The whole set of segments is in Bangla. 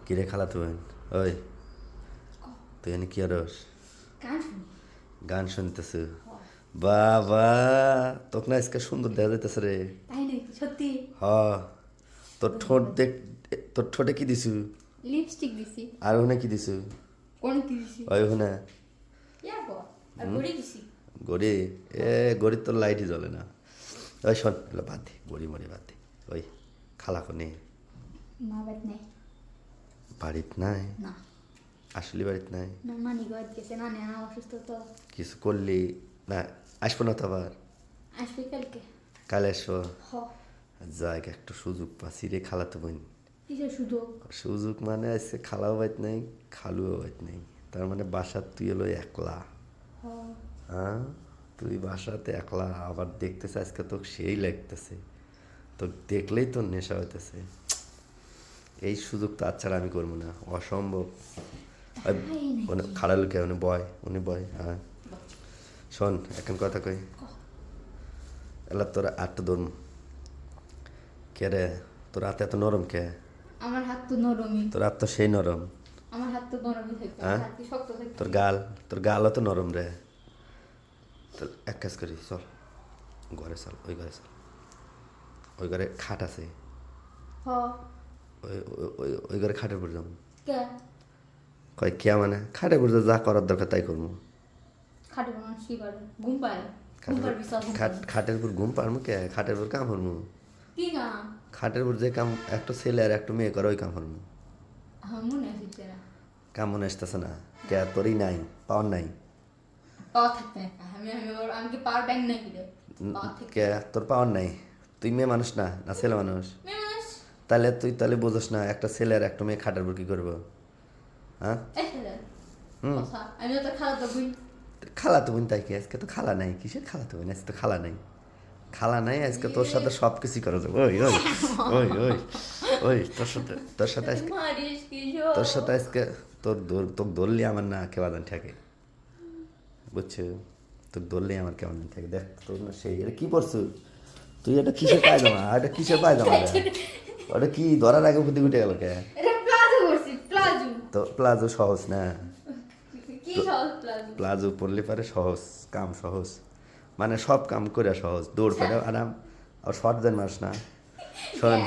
কিরে খালা তুই ওই তুই এনে কি আরস গান শুনতেছ বাবা তোকে না আজকে সুন্দর দেখা যাইতেছে রে। তাই নাকি সত্যি? হ তোর ঠোঁট দেখ, তোর ঠোঁটে কি দিছু? লিপস্টিক দিছি। আর ওখানে কি দিছু? কোন কি দিছি? ওই ওখানে ইয়া গো আর গড়ি দিছি। গড়ি গড়ির তোর লাইটই জ্বলে না। ওই শোন এগুলো বাদ দে, গড়ি মরি বাদ দে। ওই খালা কোনে? মা বাড়ি নাই। বাড়িত নাই? না আসলে বাড়িত নাই? না নানি বাড়ি গেছে, নানি অসুস্থ তো। কিছু করলি না? আসবো না তো আবার? আসবে কালকে। কালে আসবো? হ। যাক একটু সুযোগ পাচ্ছি রে খালাতো বোন। কিসের সুযোগ? সুযোগ মানে আজকে খালাও বাইত নাই খালুও বাইত নাই, তার মানে বাসার তুই এলো একলা। হ। হ্যাঁ তুই বাসাতে একলা, আবার দেখতেছে আজকে তোকে সেই লাগতেছে, তো দেখলেই তোর নেশা হইতেছে। এই সুযোগ তো আচ্ছা আমি করবো না, অসম্ভব। খাড়া লোকে উনি বয়। হ্যাঁ শোন এখন কথা কই, এলা তোরা আটটা ধরম কে রে? তোর হাতে এত নরম কে? আমার হাত তো নরমই। তোর হাত তো সেই নরম। আমার হাত তো নরমই থাকে, হ্যাঁ? হাত কি শক্ত থাকে? তোর গালও তো নরম রে। তোর এক কাজ করি চল ঘরে, চল ওই ঘরে চল, ওই ঘরে খাট আছে। হ। ওই ঘরে খাটের উপর যাবো। কে? কয় কে মানে খাটের উপর যা করার দরকার তাই করবো। খাটে মানুষ কি করে? ঘুম পায়? ঘুম পারবি সব? খাটের উপর ঘুম পারমু কে? খাটের উপর কাম করবো। কি কাম? খাটের উপর যে কাম একটা ছেলে আর একটা মেয়ে করে ওই কাম করবো। হ্যাঁ মনে আসছে না। কাম মনে আসতেছে না কে? তোরই নাই, পাওয়ার নাই? পাওয়া থাকতে না, আমি কি পাওয়ার ব্যাংক নাকি রে? কে তোর পাওয়ার নাই? তুই মেয়ে মানুষ না, না ছেলে মানুষ? তাহলে বোঝস না একটা ছেলে আর একটা মেয়ে খাটের উপর কি করবো? হ্যাঁ আমি তো খালা তো বুঝ। খালা তো বোন তাই কি? আজকে তো খালা নাই, কিসের খালা তো বোন? আজকে তো খালা নাই, খালা নাই আজকে তোর সাথে সব কিছুই করা যাবে। ওই ওই ওই ওই ওই তোর সাথে আজকে তোর ধরলি আমার না কেমন ঠেকে, বুঝছো? তোর ধরলি আমার কেমন ঠেকে। দেখ তোর না সেই এটা কি পড়ছু তুই? এটা কিসের পায়জামা? এটা কিসের পায়জামা? ওটা কি ধরার আগে বুদ্ধি উঠে গেল কে? এটা প্লাজো করছি, প্লাজো। তো প্লাজো সহজ না? কি সহজ প্লাজো? প্লাজো পরলে পারে সহজ কাম, সহজ মানে সব কাম করে সহজ, দৌড় করে আরাম। আর শর্ট দেন মারস না। শোন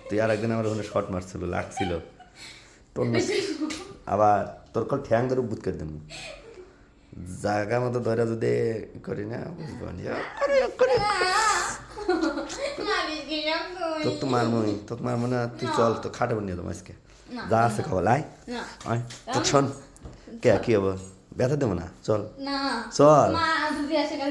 তুই আর একদিন আমার ওখানে শর্ট মারছিল, লাগছিল তোর আবার তোর কল ঠ্যাং ধরে বুত করে দেবো জায়গা মতো ধরে যদি করি না বুঝবো তোকে তো মারমো না। তুই চল তো খাটে নিয়ে দেবো আজকে যা আছে খবর লাই। তোর শোন কে কি হবো? ব্যথা দেবো না, চল না চল। মা যদি আসে কাল